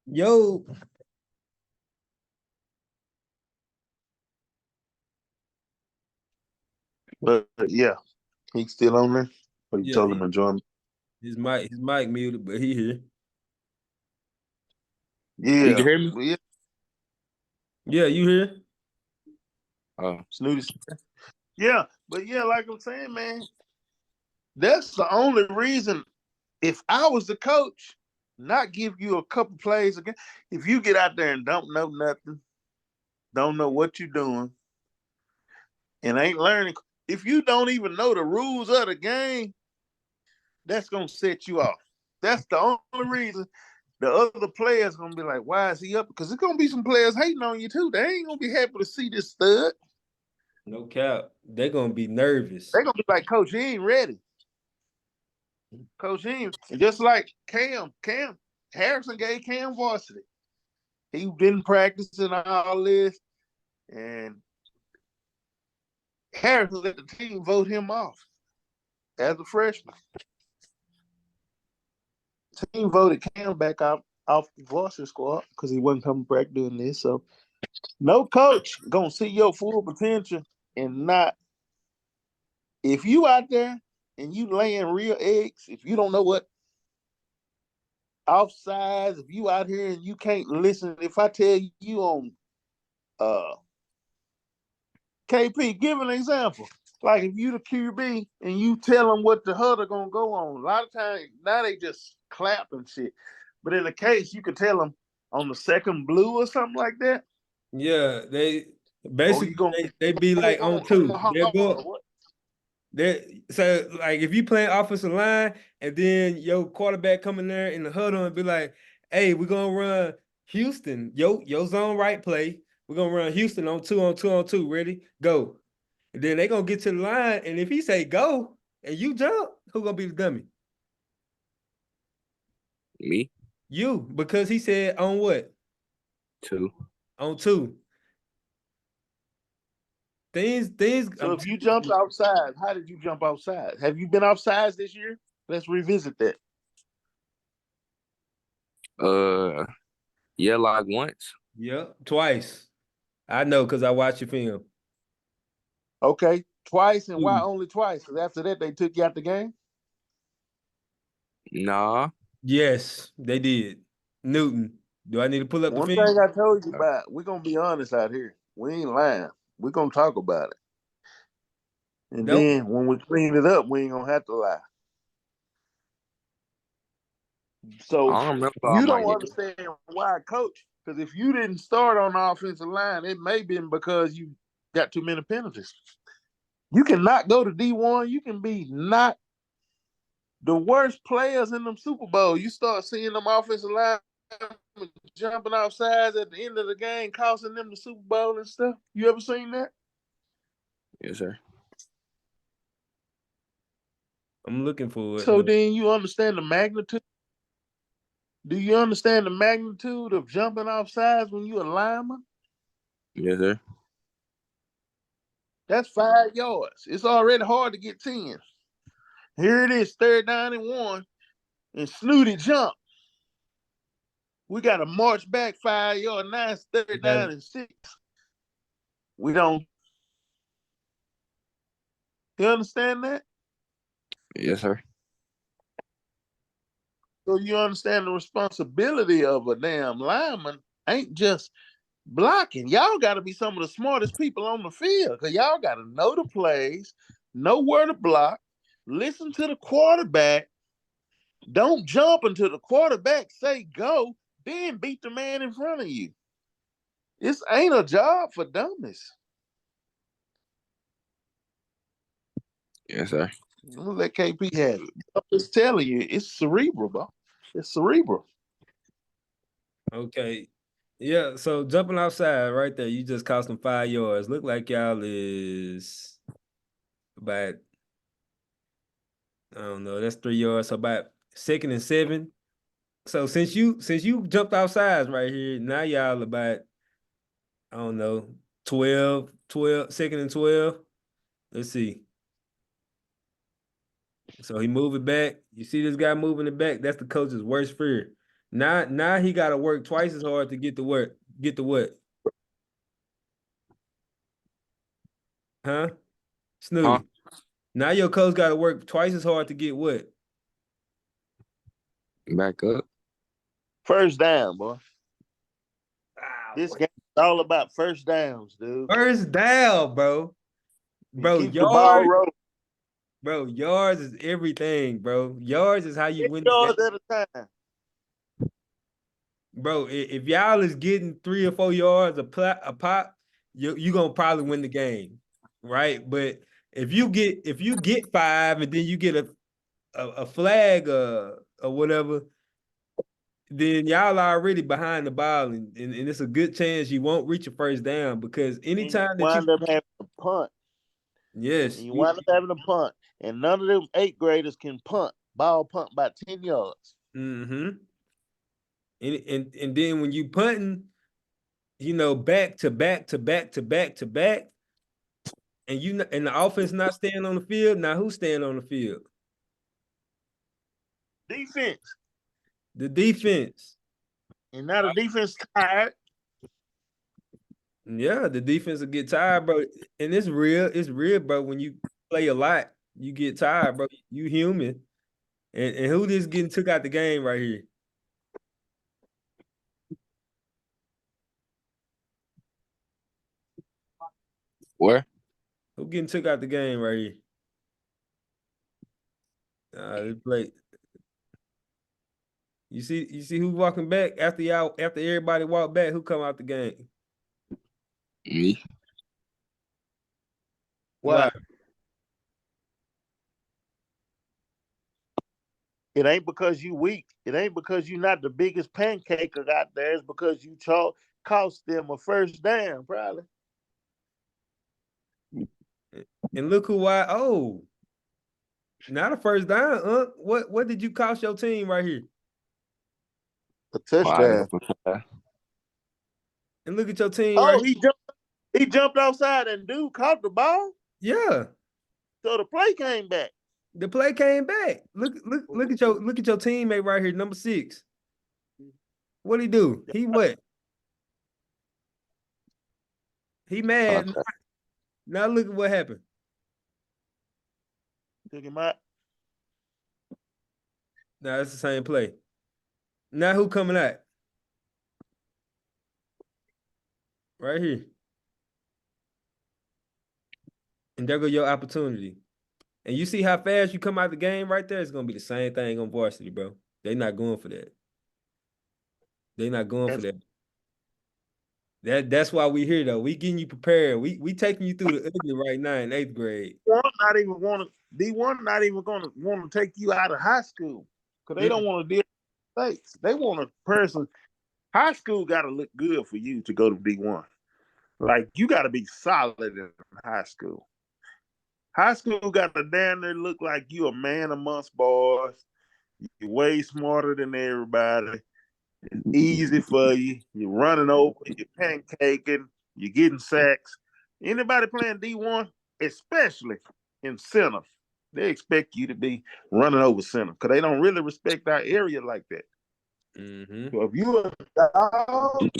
Yo, But yeah, he's still on there. But you yeah, told him to join. his mic muted, but he here. You can Yeah, hear me? yeah, Yeah, you here? Snoodie. Yeah, but yeah, like I'm saying, man, that's the only reason. If I was the coach, not give you a couple plays again. If you get out there and don't know nothing, don't know what you're doing, and ain't learning, if you don't even know the rules of the game, that's gonna set you off. That's the only reason the other players gonna be like, "Why is he up?" Because there's gonna be some players hating on you too. They ain't gonna be happy to see this stud. No cap. They gonna be nervous. They gonna be like, "Coach, he ain't ready. Coach, he ain't." And just like Cam Harrison gave Cam varsity. He didn't practice and all this, and Harrison let the team vote him off as a freshman. The team voted Cam back off the varsity squad because he wasn't coming back doing this. So no coach gonna see your full potential and not. If you out there and you laying real eggs, if you don't know what offsides, if you out here and you can't listen, if I tell you on uh KP, give an example. Like if you the QB and you tell them what the huddle gonna go on, a lot of times now they just clap and shit. But in the case, you could tell them on the second blue or something like that. Yeah, they Oh, you basically gonna they be like on two. They're hold go what? they so like if you playing offensive line and then your quarterback come in there in the huddle and be like, hey, we're gonna run Houston, yo zone right play. We're gonna run Houston on two on two on two. Ready? Go. And then they gonna get to the line, and if he say go and you jump, who gonna be the dummy? Me? You, because he said on what? Two. On two. Things. So if you jumped outside, how did you jump outside? Have you been outside this year? Let's revisit that. Uh, yeah, like once. Yeah, twice. I know because I watched your film. Okay, twice, and why Two. only twice? Because after that, they took you out the game. Nah. Yes, they did. Newton. Do I need to pull up the One thing film? I told you about, we're gonna be honest out here. We ain't lying. We're gonna talk about it, and Nope. then when we clean it up, we ain't gonna have to lie. So I don't remember all you my don't games. understand why, coach. Because if you didn't start on the offensive line, it may have been because you got too many penalties. You cannot go to D1. You can be not the worst players in them Super Bowl. You start seeing them offensive line jumping off sides at the end of the game, costing them the Super Bowl and stuff. You ever seen that? Yes, sir. I'm looking for it, So but then you understand the magnitude. Do you understand the magnitude of jumping off sides when you a lineman? Yes, sir. That's 5 yards. It's already hard to get 10. Here it is, third down and one, and Snoodie jump. We got to march back 5 yards. Now it's third that down and six. We don't. You understand that? Yes, sir. So you understand the responsibility of a damn lineman ain't just blocking. Y'all got to be some of the smartest people on the field because y'all got to know the plays, know where to block, listen to the quarterback. Don't jump until the quarterback say go, then beat the man in front of you. This ain't a job for dummies. Yes, sir. I'm gonna let KP have it. I'm just telling you, it's cerebral, bro. It's cerebral. okay. Yeah, so jumping outside right there, you just cost them 5 yards. Look like y'all is about, I don't know, that's 3 yards. So about second and seven. So since you jumped outside right here, now y'all about, I don't know, 12, second and 12. Let's see. So he move it back. You see this guy moving it back? That's the coach's worst fear. Now he got to work twice as hard to get the what? Get the what? Huh? Huh? Snoodie. Now your coach got to work twice as hard to get what? Back up. First down, boy. This Wow. game is all about first downs, dude. First down, bro. You Bro, keep the ball yards, rolling. bro, yards is everything, bro. Yards is how you 10 win the game. yards at a time. Bro, if y'all is getting 3 or 4 yards a pop, you gonna probably win the game, right? But if you get 5 and then you get a flag or whatever, then y'all are already behind the ball, and it's a good chance you won't reach a first down because And you anytime that wind up having a punt. yes, And you wind up having a punt. And none of them 8th graders can punt. Ball punt about 10 yards. mm-hmm. And then when you punting, back to back to back to back to back, and and the offense not staying on the field. Now who's staying on the field? Defense. The defense. And now the defense tired. Yeah, the defense will get tired, bro. And it's real. It's real, bro. When you play a lot, you get tired, bro. You human. And who just getting took out the game right here? Where? Who getting took out the game right here? This play. You see who walking back after everybody walked back, who come out the game? Me. Why? It ain't because you weak. It ain't because you not the biggest pancaker out there. It's because you cost them a first down, probably. And look not a first down. What did you cost your team right here? A touchdown. And look at your team right here. He jumped outside and dude caught the ball. Yeah. So the play came back. The play came back. Look at your teammate right here, number 6. What'd he do? He what? He mad. Okay. Now look at what happened. Took him out. Now it's the same play. Now who coming out? Right here. And there go your opportunity. And you see how fast you come out the game right there? It's gonna be the same thing on varsity, bro. They not going for that. They not going for that. That's why we here though. We getting you prepared. We taking you through the ugly right now in 8th grade. D1 not even gonna want to take you out of high school because they don't want to deal with mistakes. They want a person. High school got to look good for you to go to D1. Like you got to be solid in high school. High school got to damn near look like you a man amongst boys. You're way smarter than everybody. It's easy for you. You're running over. You're pancaking. You're getting sacks. Anybody playing D1, especially in center, they expect you to be running over center because they don't really respect our area like that. Mm-hmm. So if you're a dog,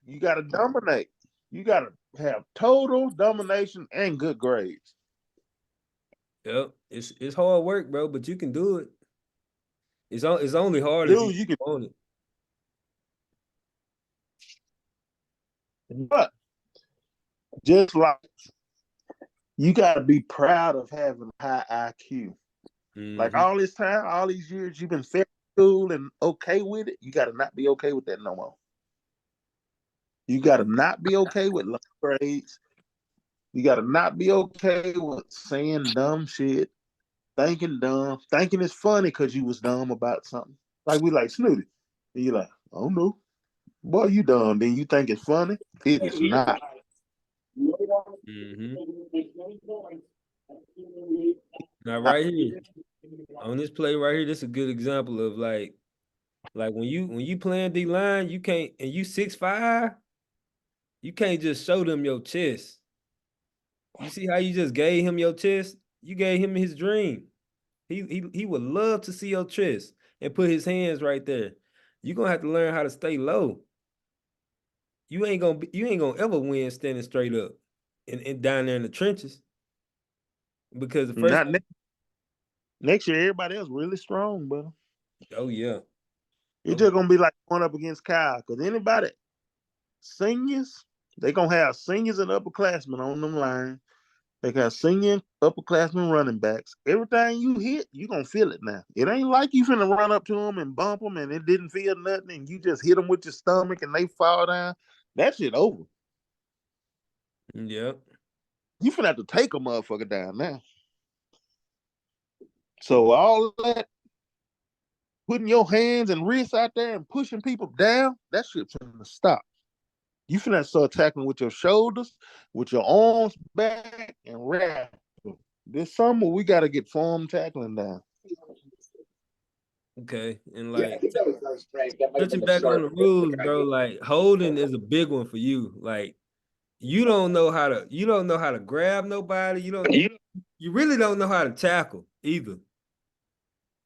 you got to dominate. You got to have total domination and good grades. Yep, it's hard work, bro, but you can do it. It's only hard Dude, if you can own it. But just like you got to be proud of having high IQ. Mm-hmm. Like all this time, all these years you've been fair school and okay with it, you got to not be okay with that no more. You got to not be okay with low grades. You got to not be okay with saying dumb shit, thinking dumb, thinking it's funny because you was dumb about something. Like we like Snoodie. And you're like, oh no. Boy, you dumb. Then you think it's funny. It is not. Mm-hmm. Now right here, on this play right here, this is a good example of like when you playing D line, you can't, and you 6'5", you can't just show them your chest. You see how you just gave him your chest? You gave him his dream. He would love to see your chest. and put his hands right there. You're gonna have to learn how to stay low. You ain't gonna ever win standing straight up and down there in the trenches. Because the first Not next year, everybody else really strong, brother. oh yeah. It's just gonna be like going up against Kyle. Cause anybody seniors, they gonna have seniors and upperclassmen on them line. They got senior and upperclassmen running backs. Everything you hit, you gonna feel it now. It ain't like you finna run up to them and bump them and it didn't feel nothing and you just hit them with your stomach and they fall down. That shit over. Yep. You finna have to take a motherfucker down now. So all that putting your hands and wrists out there and pushing people down, that shit's finna stop. You finna start tackling with your shoulders, with your arms back, and wrap. This summer we gotta get form tackling down. Okay. And like touching back on the rules, bro, like holding is a big one for you. Like you don't know how to grab nobody. You really don't know how to tackle either.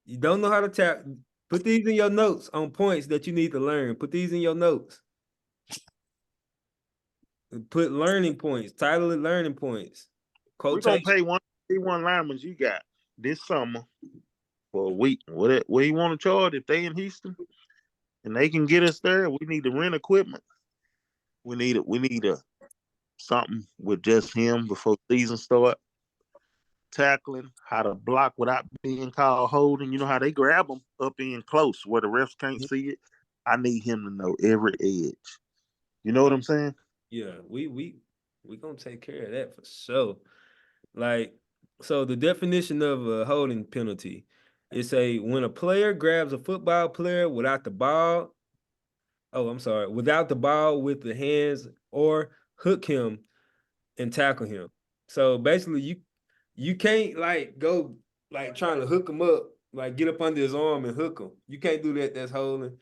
You don't know how to tackle. Put these in your notes on points that you need to learn. Put these in your notes. Put learning points. Title it learning points. We're gonna Quotation. pay one linemen you got this summer for a week. What you want to charge if they in Houston and they can get us there? We need to rent equipment. We need a something with just him before season start. Tackling, how to block without being called holding. You know how they grab them up in close where the refs can't see it. I need him to know every edge. You know what I'm saying? Yeah, we gonna take care of that for sure. Like, so the definition of a holding penalty is when a player grabs a football player without the ball. Oh, I'm sorry, without the ball with the hands or hook him and tackle him. So basically, you can't like go like trying to hook him up, like get up under his arm and hook him. You can't do that. That's holding.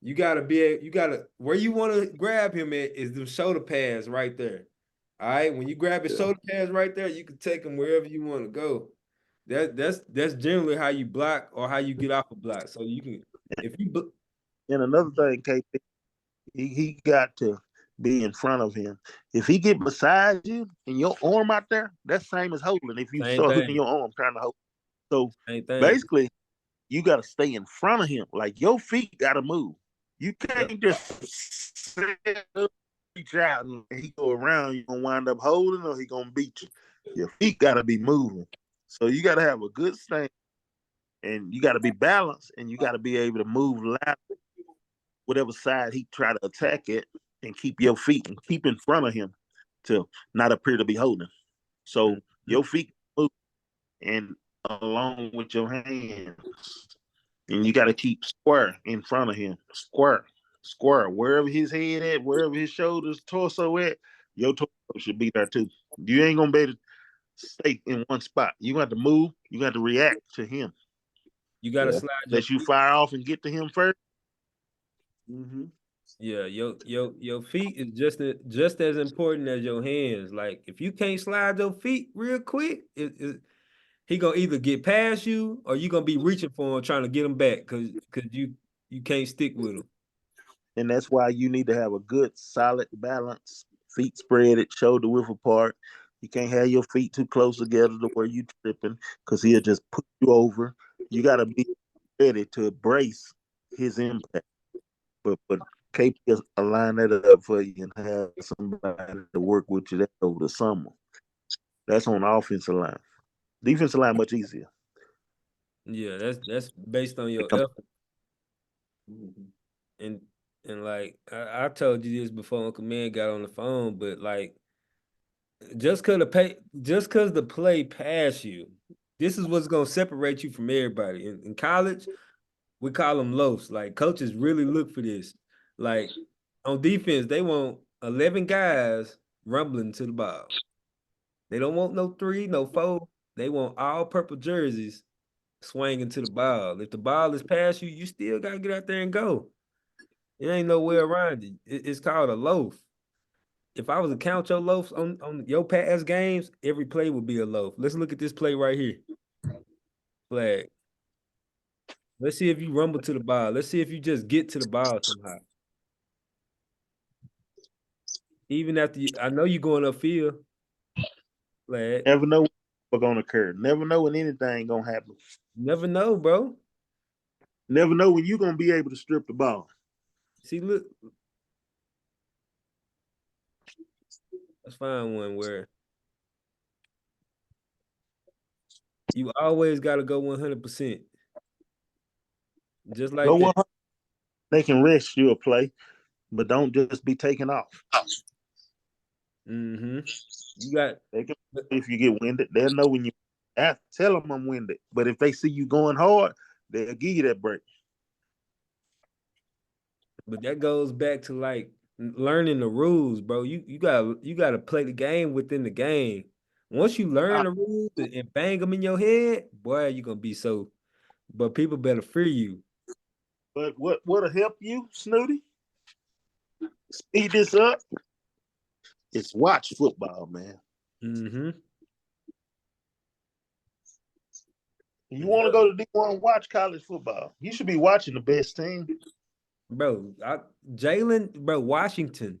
You gotta where you want to grab him at is the shoulder pads right there. All right. When you grab his shoulder pads right there, you can take him wherever you want to go. That's generally how you block or how you get off a block. So you can if you And another thing, KP, he got to be in front of him. If he get beside you and your arm out there, that's same as holding. If you same start hooking thing. your arm trying to hold, so Same thing. basically you got to stay in front of him. Like your feet got to move. You Yep. can't just reach out and he go around. You gonna wind up holding or he gonna beat you. Your feet got to be moving. So you got to have a good stance and you got to be balanced and you got to be able to move laterally, whatever side he try to attack it, and keep your feet and keep in front of him to not appear to be holding. So your feet move and along with your hands. And you got to keep square in front of him. Square. Wherever his head at, wherever his shoulders, torso at, your torso should be there too. You ain't gonna be able to stay in one spot. You got to move. You got to react to him. You gotta slide your Let you fire off and get to him 1st. yeah, your feet is just as important as your hands. Like if you can't slide your feet real quick, he gonna either get past you or you gonna be reaching for him trying to get him back because you can't stick with him. And that's why you need to have a good, solid balance. Feet spread it, shoulder width apart. You can't have your feet too close together to where you tripping because he'll just put you over. You got to be ready to brace his impact. But KP will line that up for you and have somebody to work with you over the summer. That's on the offensive line. Defensive line much easier. Yeah, that's based on your effort. And like I told you this before Uncle Man got on the phone, but like just cause the play pass you, this is what's gonna separate you from everybody. In college, we call them loafs. Like coaches really look for this. Like on defense, they want 11 guys rumbling to the ball. They don't want no 3, no 4. They want all purple jerseys swinging to the ball. If the ball is past you, you still gotta get out there and go. It ain't no way around it. It's called a loaf. If I was to count your loafs on your past games, every play would be a loaf. Let's look at this play right here. Flag. Let's see if you rumble to the ball. Let's see if you just get to the ball somehow. Even after I know you're going upfield. Like, Never know what's gonna occur. Never know when anything gonna happen. never know, bro. Never know when you're gonna be able to strip the ball. See, look, let's find one where you always got to go 100%. Just like Go that. 100. They can rest you a play, but don't just be taking off. Mm-hmm. You got, They can, if you get winded, they'll know when you tell them I'm winded. But if they see you going hard, they'll give you that break. but that goes back to like learning the rules, bro. You gotta play the game within the game. Once you learn the rules and bang them in your head, boy, you're gonna be so. But people better fear you. But what'll help you, Snoodie? Speed this up. It's watch football, man. Mm-hmm. You want to go to D1, watch college football. You should be watching the best team. Bro, Jalen, bro, Washington.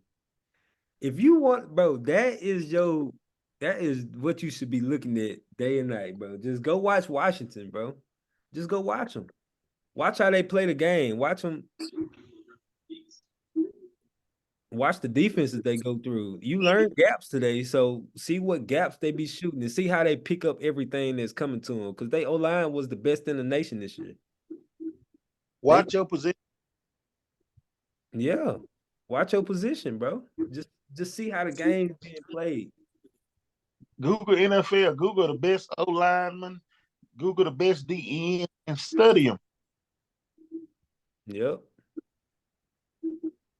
If you want, bro, that is what you should be looking at day and night, bro. Just go watch Washington, bro. Just go watch them. Watch how they play the game. Watch them. Watch the defenses they go through. You learn gaps today, so see what gaps they be shooting and see how they pick up everything that's coming to them. Because they O-line was the best in the nation this year. Watch your position. Yeah, watch your position, bro. Just see how the game's being played. Google NFL. Google the best O lineman. Google the best DN and study them. Yep.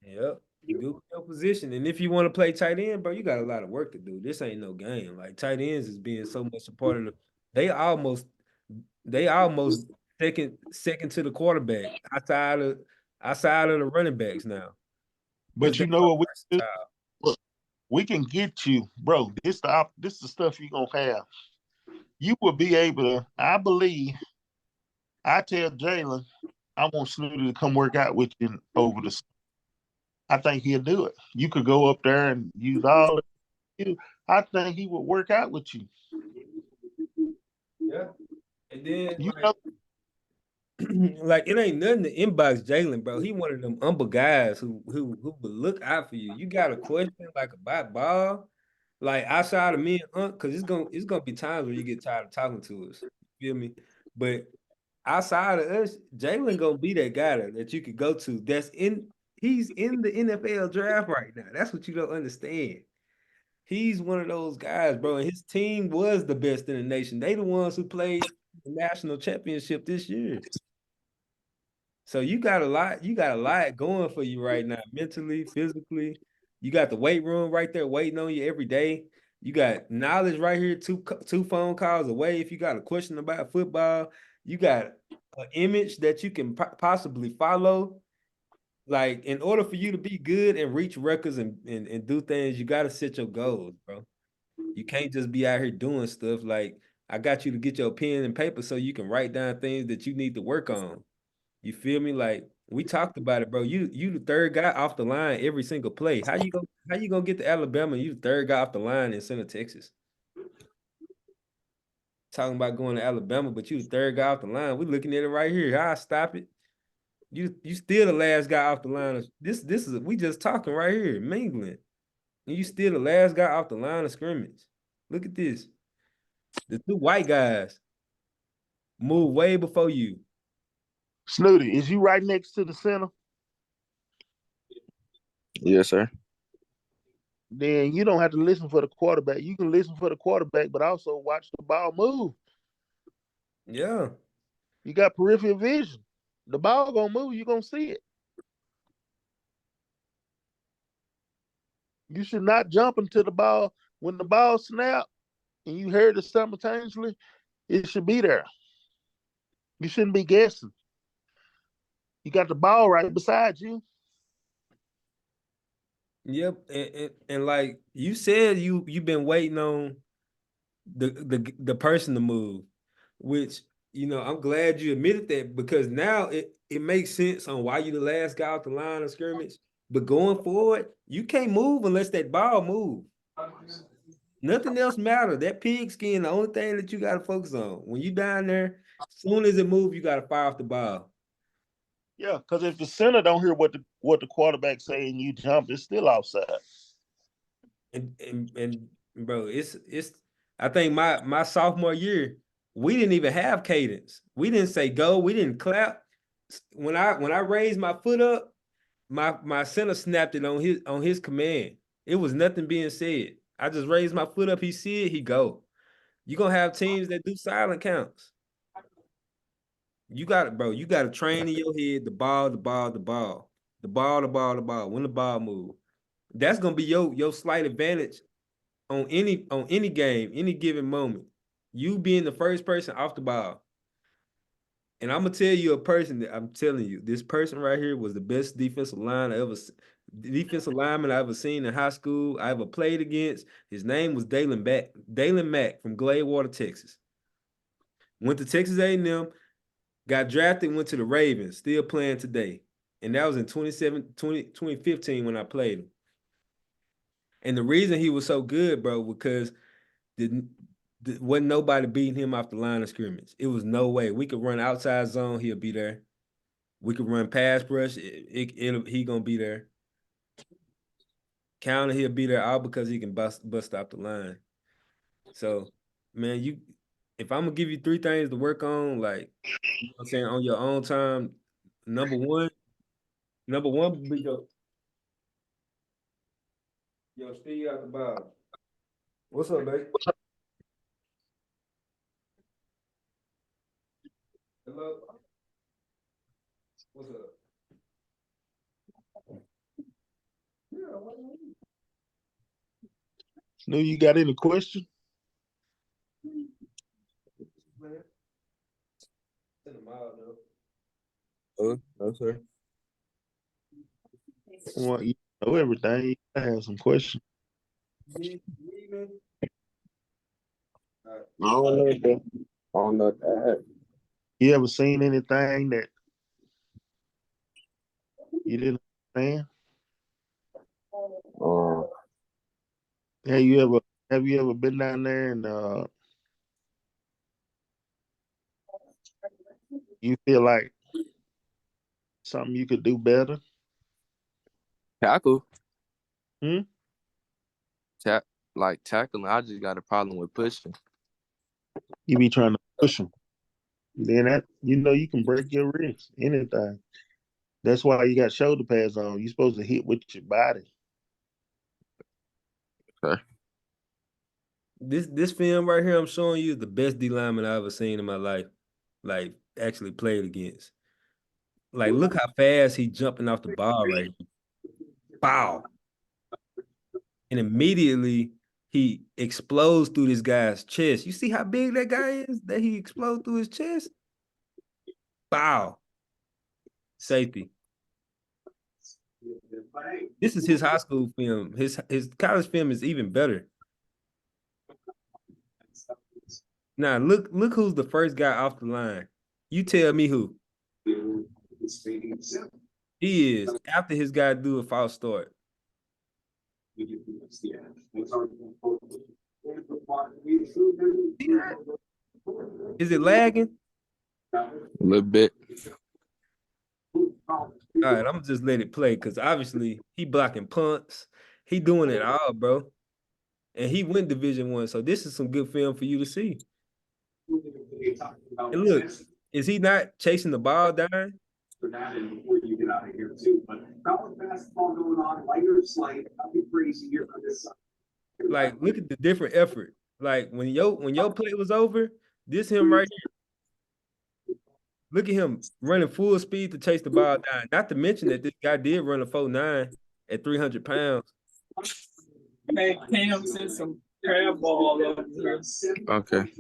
Yep. Google your position. And if you want to play tight end, bro, you got a lot of work to do. This ain't no game. Like tight ends is being so much a part of the they almost they almost second to the quarterback outside of the running backs now. Because But they you know so what we do? versatile. We can get you, bro. This the stuff you gonna have. You will be able to. I believe. I tell Jalen, I want Snoopy to come work out with you over the. I think he'll do it. You could go up there and use all of you. I think he would work out with you. Yeah. And then You know, like it ain't nothing to inbox Jalen, bro. He one of them humble guys who would look out for you. You got a question like about ball, like outside of me and Unc, because it's gonna be times where you get tired of talking to us. You feel me? But outside of us, Jalen gonna be that guy that you could go to. He's in the NFL draft right now. That's what you don't understand. He's one of those guys, bro. And his team was the best in the nation. They the ones who played the national championship this year. So you got a lot going for you right now, mentally, physically. You got the weight room right there waiting on you every day. You got knowledge right here, two phone calls away. If you got a question about football, you got an image that you can possibly follow. Like, in order for you to be good and reach records and do things, you got to set your goals, bro. You can't just be out here doing stuff. Like, I got you to get your pen and paper so you can write down things that you need to work on. You feel me? Like we talked about it, bro. You the third guy off the line every single play. How you gonna get to Alabama? You the third guy off the line in Center, Texas. Talking about going to Alabama, but you the third guy off the line. We looking at it right here. How I stop it? You still the last guy off the line. This is we just talking right here, mingling. And you still the last guy off the line of scrimmage. Look at this. The two white guys move way before you. Snooty, is you right next to the center? Yes, sir. Then you don't have to listen for the quarterback. You can listen for the quarterback, but also watch the ball move. Yeah. You got peripheral vision. The ball gonna move, you gonna see it. You should not jump into the ball when the ball snap and you heard it simultaneously. It should be there. You shouldn't be guessing. You got the ball right beside you. Yep, and like you said, you've been waiting on the person to move, which I'm glad you admitted that because now it makes sense on why you the last guy off the line of scrimmage. But going forward, you can't move unless that ball move. Nothing else matters. That pigskin, the only thing that you got to focus on. When you down there, as soon as it move, you got to fire off the ball. Yeah, because if the center don't hear what the quarterback say and you jump, it's still outside. And bro, it's I think my sophomore year, we didn't even have cadence. We didn't say go, we didn't clap. When I raised my foot up, my center snapped it on his command. It was nothing being said. I just raised my foot up, he see it, he go. You're gonna have teams that do silent counts. You got it, bro. You got to train in your head the ball, the ball, the ball, the ball, the ball, the ball. When the ball move, that's gonna be your slight advantage on any game, any given moment. You being the first person off the ball. And I'm gonna tell you a person that I'm telling you, this person right here was the best defensive lineman I ever seen in high school. I ever played against. His name was Dalen Mack from Gladewater, Texas. Went to Texas A&M, got drafted, went to the Ravens, still playing today. And that was in 2015 when I played him. And the reason he was so good, bro, because wasn't nobody beating him off the line of scrimmage. It was no way. We could run outside zone, he'll be there. We could run pass brush, he gonna be there. Counter, he'll be there all because he can bust off the line. So, man, if I'm gonna give you 3 things to work on, like I'm saying, on your own time, number one be Steve out the bottom. What's up, babe? Hello? What's up? Knew you got any question? No, sir. Well, you know everything. You gotta have some questions. I don't know that. You ever seen anything that you didn't understand? Have you ever been down there and you feel like something you could do better? Tackle. Hmm? Like tackling, I just got a problem with pushing. You be trying to push them. Then that you can break your wrist, anything. That's why you got shoulder pads on. You're supposed to hit with your body. Okay. This film right here I'm showing you is the best D lineman I ever seen in my life. Like actually played against. Like look how fast he jumping off the ball right here. Bow. And immediately he explodes through this guy's chest. You see how big that guy is that he explodes through his chest? Bow. Safety. This is his high school film. His college film is even better. Now look who's the first guy off the line. You tell me who. He is after his guy do a false start. Is it lagging? A little bit. All right, I'm gonna just let it play because obviously he blocking punts. He doing it all, bro. And he went Division I. So this is some good film for you to see. And look, is he not chasing the ball down? For that and before you get out of here too. But college basketball going on, lighter slate, nothing crazy here on this side. Like, look at the different effort. Like when your play was over, this him right here. Look at him running full speed to chase the ball down. Not to mention that this guy did run a 4.9 at 300 pounds. Hey, Cam sent some crab ball over here. Okay.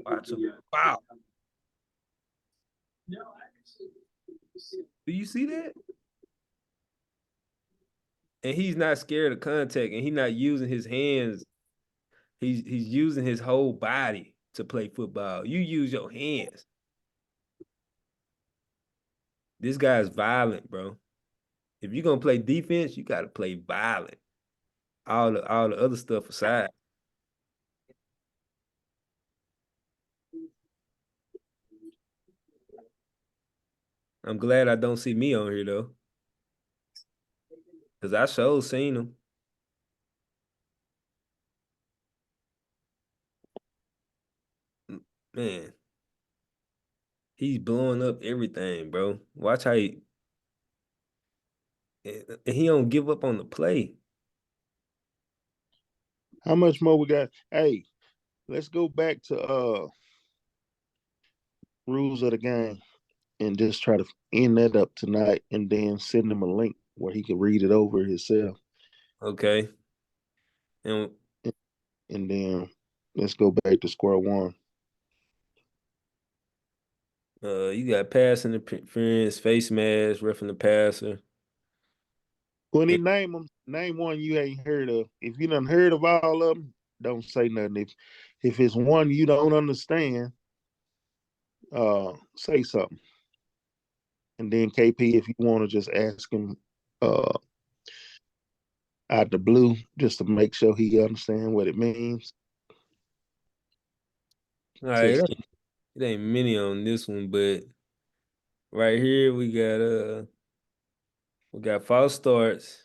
Watch him. Wow. Do you see that? And he's not scared of contact, and he's not using his hands. He's using his whole body. to play football. You use your hands. This guy's violent, bro. If you're gonna play defense, you gotta play violent. All the other stuff aside. I'm glad I don't see me on here though. Cause I sure seen him. Man, he's blowing up everything, bro. Watch how he don't give up on the play. How much more we got? Hey, let's go back to rules of the game and just try to end that up tonight and then send him a link where he can read it over himself. Okay. And And then let's go back to square one. you got passing interference, face mask, roughing the passer. When he name them, name one you ain't heard of. If you done heard of all of them, don't say nothing. If it's one you don't understand, say something. And then KP, if you want to just ask him out the blue, just to make sure he understand what it means. All right, it ain't many on this one, but right here we got false starts.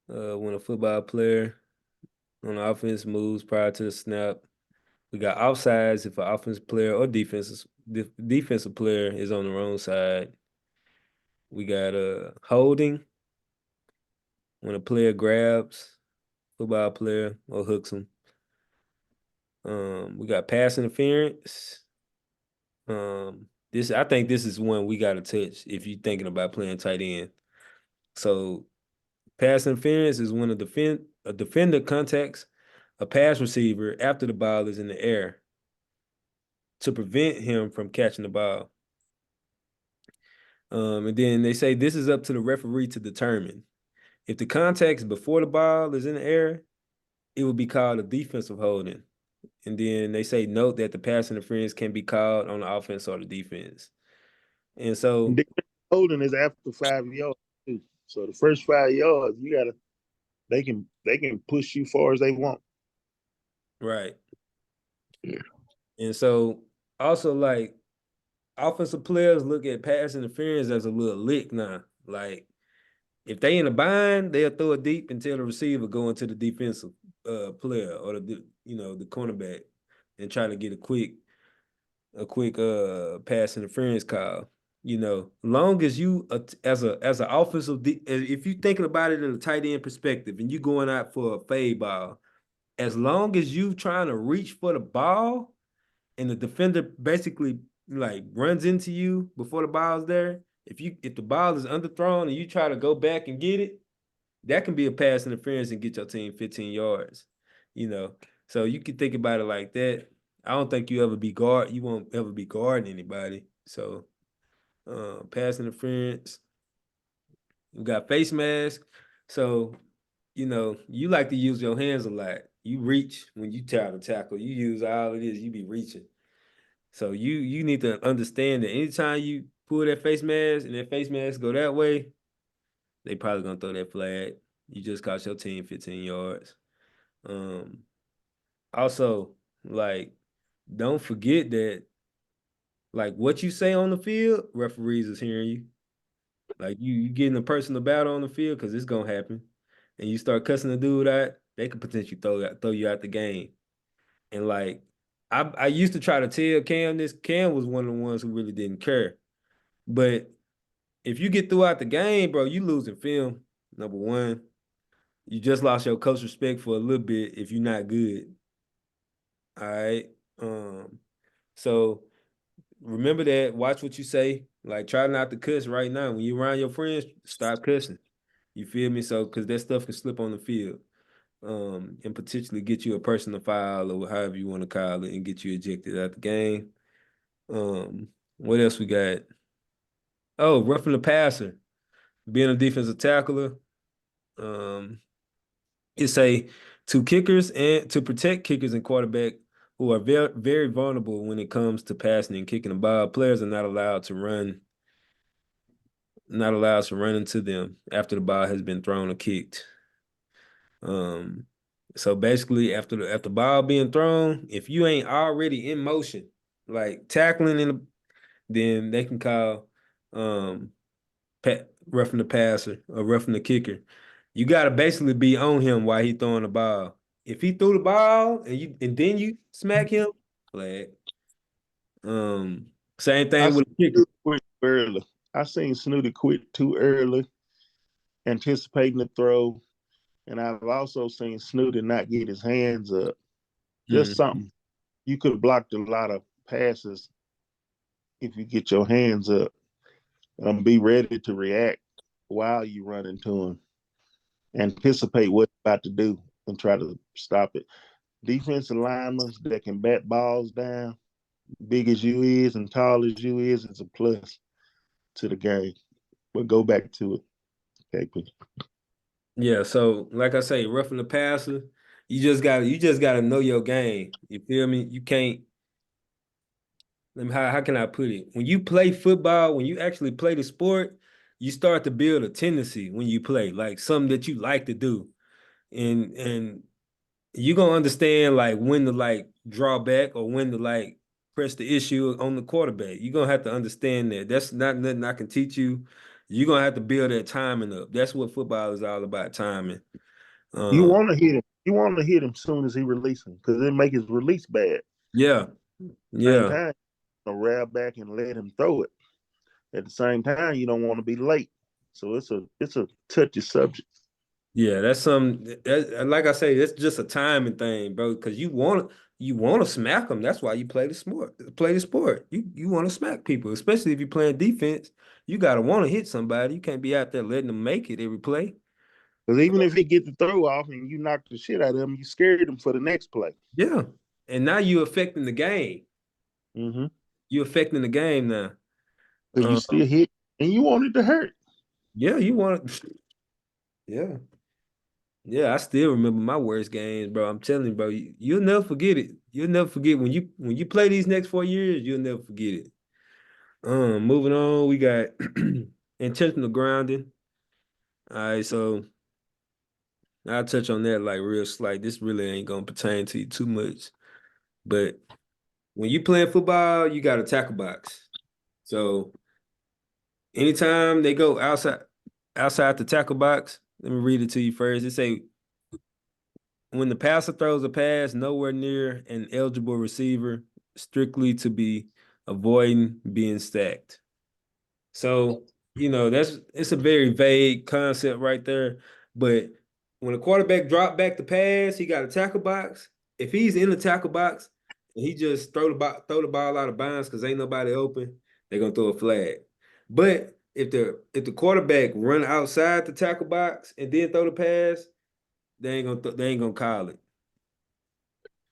When a football player on the offense moves prior to the snap. We got offsides if an offensive player or defensive player is on the wrong side. We got holding when a player grabs football player or hooks him. We got pass interference. I think this is one we got to touch if you're thinking about playing tight end. So pass interference is when a defender contacts a pass receiver after the ball is in the air to prevent him from catching the ball. And then they say this is up to the referee to determine. If the contact is before the ball is in the air, it would be called a defensive holding. And then they say note that the pass interference can be called on the offense or the defense. And so holding is after 5 yards too. So the first 5 yards, they can push you far as they want. right. Yeah. And so also like offensive players look at pass interference as a little lick now. Like if they in a bind, they'll throw it deep and tell the receiver go into the defensive player or the cornerback and try to get a quick pass interference call. Long as you as an offensive, if you thinking about it in a tight end perspective and you going out for a fade ball, as long as you trying to reach for the ball and the defender basically like runs into you before the ball's there, if the ball is underthrown and you try to go back and get it, that can be a pass interference and get your team 15 yards. So you can think about it like that. I don't think you won't ever be guarding anybody. So pass interference. We got face mask. So, you like to use your hands a lot. You reach when you try to tackle. You use all it is, you be reaching. So you need to understand that anytime you pull that face mask and that face mask go that way, they probably gonna throw that flag. You just cost your team 15 yards. Also, like, don't forget that, like, what you say on the field, referees is hearing you. Like, you getting a personal battle on the field because it's gonna happen, and you start cussing the dude out, they could potentially throw you out the game. And like, I used to try to tell Cam this. Cam was one of the ones who really didn't care. But if you get throughout the game, bro, you losing film. Number one, you just lost your coach respect for a little bit if you're not good. All right. So remember that. Watch what you say. Like, try not to cuss right now. When you're around your friends, stop cussing. You feel me? So, because that stuff can slip on the field, and potentially get you a personal foul or however you want to call it, and get you ejected out the game. What else we got? Oh, roughing the passer, being a defensive tackler. It say to protect kickers and quarterback who are very, very vulnerable when it comes to passing and kicking the ball. Players are not allowed to run into them after the ball has been thrown or kicked. So basically, after the ball being thrown, if you ain't already in motion, like tackling then they can call roughing the passer or roughing the kicker. You got to basically be on him while he throwing the ball. If he threw the ball and then you smack him, flag. Same I thing with seen a kicker. Snoodie quit early. I seen Snoodie quit too early, anticipating the throw, and I've also seen Snoodie not get his hands up. Just something. You could have blocked a lot of passes if you get your hands up and be ready to react while you run into him. Anticipate what you're about to do and try to stop it. Defensive linemen that can bat balls down, big as you is and tall as you is a plus to the game. But go back to it, KP. Yeah, so like I say, roughing the passer, you just gotta know your game. You feel me? You can't. How can I put it? When you play football, when you actually play the sport, you start to build a tendency when you play, like something that you like to do, and you gonna understand like when to like draw back or when to like press the issue on the quarterback. You're gonna have to understand that. That's not nothing I can teach you. You're gonna have to build that timing up. That's what football is all about, timing. You Um, want to hit him. You want to hit him soon as he releases him because it make his release bad. yeah, Same yeah, time, grab back and let him throw it. At the same time, you don't want to be late. So it's a touchy subject. yeah. That's some that, like I say, it's just a timing thing, bro. Because you want to smack them. That's why you play the sport. Play the sport. You want to smack people, especially if you're playing defense. You gotta want to hit somebody. You can't be out there letting them make it every play. Because even if he get the throw off and you knock the shit out of him, you scared him for the next play. Yeah, and now you're affecting the game. Mm-hmm. You're affecting the game now. Because you Uh, still hit and you want it to hurt. yeah, you want. Yeah, yeah. I still remember my worst games, bro. I'm telling you, bro. You'll never forget it. You'll never forget when you play these next 4 years. You'll never forget it. Moving on, we got intentional grounding. All right, so I'll touch on that like real slight. This really ain't gonna pertain to you too much. But when you playing football, you got a tackle box. So anytime they go outside the tackle box, let me read it to you first. It say when the passer throws a pass nowhere near an eligible receiver, strictly to be avoiding being stacked. So, it's a very vague concept right there. But when a quarterback drop back the pass, he got a tackle box. If he's in the tackle box and he just throw the ball out of bounds because ain't nobody open, they're gonna throw a flag. But if the quarterback run outside the tackle box and then throw the pass, they ain't gonna call it.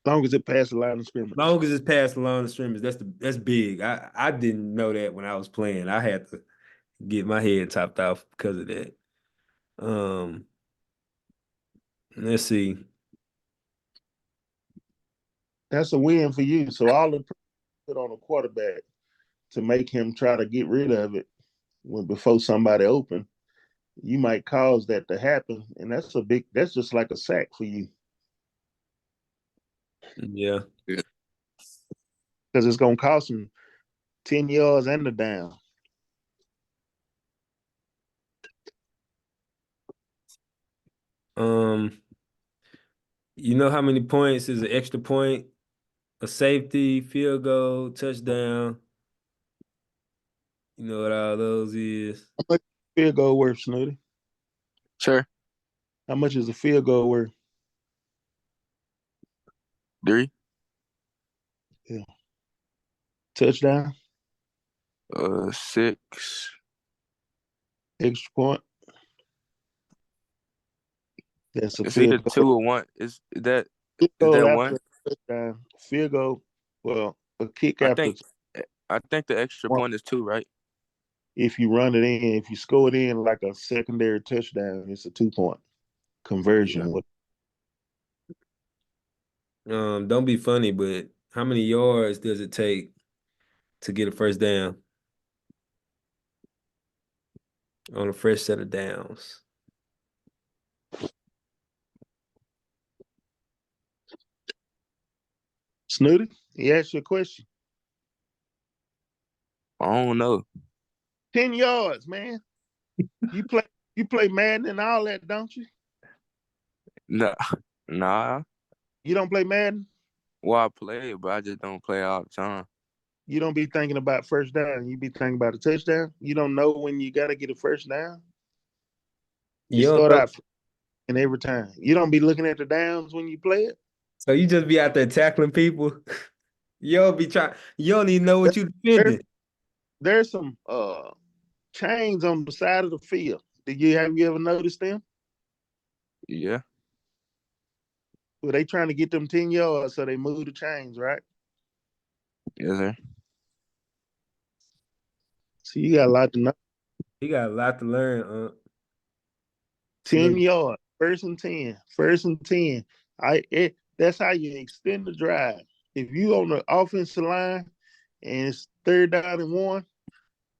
As long as it passed the line of scrimmage. Long as it's past the line of scrimmage, that's big. I didn't know that when I was playing. I had to get my head topped off because of that. Um, let's see. That's a win for you. So all the put on a quarterback to make him try to get rid of it before somebody open, you might cause that to happen. And that's just like a sack for you. Yeah. Yeah. Because it's gonna cost him 10 yards and a down. Um, you know how many points is an extra point, a safety, field goal, touchdown? You know what all those is? How much is a field goal worth, Snoodie? Sure. How much is a field goal worth? 3. Yeah. Touchdown, 6. extra point. That's a It's either field goal. 2 or 1. Field Is goal that after 1? a touchdown. Field goal, well, a kick I after think I think the extra one. point is 2, right? If you run it in, if you score it in like a secondary touchdown, it's a 2-point Yeah. conversion. Don't be funny, but How many yards does it take to get a first down on a fresh set of downs? Snoodie, he asked you a question. I don't know. 10 yards, man. You play Madden and all that, don't you? Nah. You don't play Madden? Well, I play it, but I just don't play all the time. You don't be thinking about first down. You be thinking about a touchdown. You don't know when you got to get a first down. You You don't start know, out and every time. You don't be looking at the downs when you play it. so you just be out there tackling people. You don't be trying. You don't even know what you There, defending. there's some chains on the side of the field. Have you ever noticed them? Yeah. Well, they trying to get them 10 yards, so they move the chains, right? Yes, sir. So you got a lot to know. You got a lot to learn. 10 yards, first and 10, first and 10. That's how you extend the drive. If you on the offensive line and it's 3rd down and 1,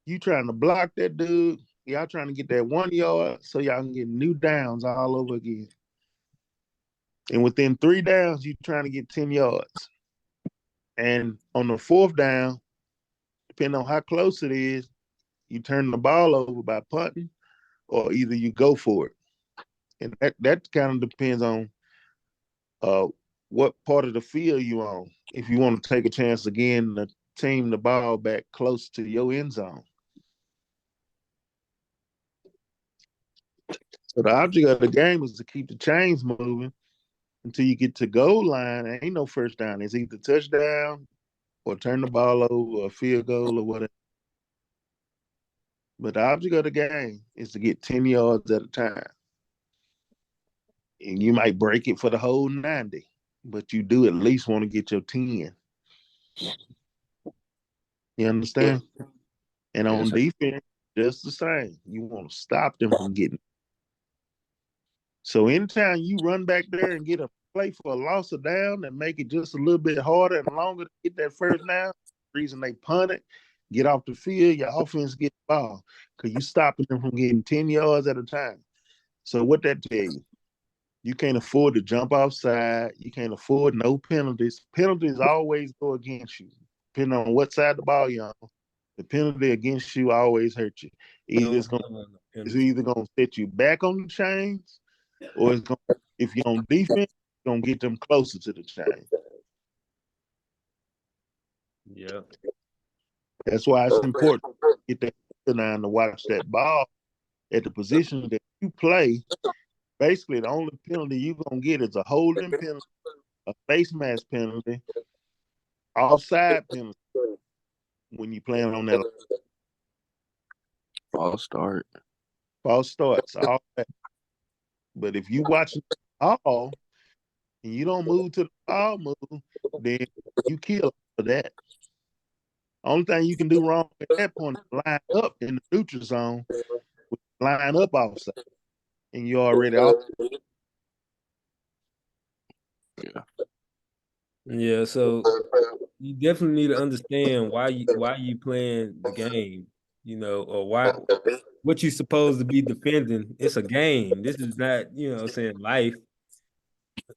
you trying to block that dude. Y'all trying to get that 1 yard so y'all can get new downs all over again. And within 3 downs, you trying to get 10 yards. And on the 4th down, depending on how close it is, you turn the ball over by punting, or either you go for it. And that kind of depends on what part of the field you on. If you want to take a chance again to team the ball back close to your end zone. So the object of the game is to keep the chains moving until you get to goal line. There ain't no first down. It's either touchdown or turn the ball over or field goal or whatever. But the object of the game is to get 10 yards at a time. And you might break it for the whole 90, but you do at least want to get your 10. You understand? And on Yes, sir. defense, just the same. You want to stop them from getting. So anytime you run back there and get a play for a loss of down and make it just a little bit harder and longer to get that first down, the reason they punt it, get off the field, your offense get the ball because you stopping them from getting 10 yards at a time. So what that tell you? You can't afford to jump offside. You can't afford no penalties. Penalties always go against you, depending on what side of the ball you're on. The penalty against you always hurt you. It's either gonna set you back on the chains, or it's gonna, if you're on defense, it's gonna get them closer to the chain. Yeah. That's why it's important to get that line to watch that ball at the position that you play. Basically, the only penalty you're gonna get is a holding penalty, a face mask penalty, offside penalty when you playing on that False start. false starts, all that. But if you watch the ball and you don't move to the ball move, then you kill for that. Only thing you can do wrong at that point is line up in the neutral zone, line up offside, and you're already off. Yeah. Yeah, so you definitely need to understand why you playing the game, or what you supposed to be defending. It's a game. This is not, saying life.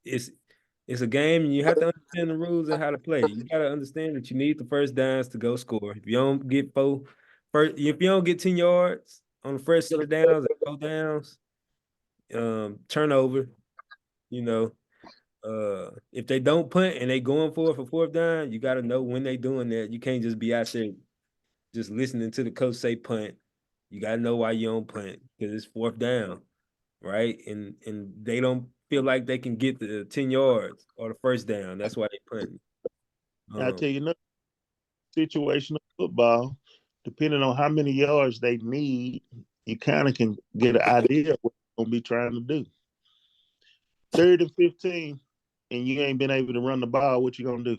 It's it's a game, and you have to understand the rules and how to play. You gotta understand that you need the first downs to go score. If you don't get if you don't get 10 yards on the first set of downs and go downs, turnover, you know. If they don't punt and they going for it for 4th down, you got to know when they doing that. You can't just be out there just listening to the coach say punt. You got to know why you don't punt because it's 4th down, right? And they don't feel like they can get the 10 yards or the first down. That's why they punt. I tell you, another situational football, depending on how many yards they need, you kind of can get an idea of what they're gonna be trying to do. 3rd and 15, and you ain't been able to run the ball. What you gonna do?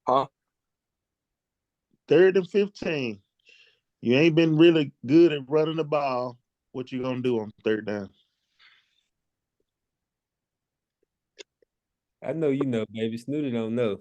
Huh? 3rd and 15. You ain't been really good at running the ball. What you gonna do on 3rd down? I know you know, baby. Snoodie don't know.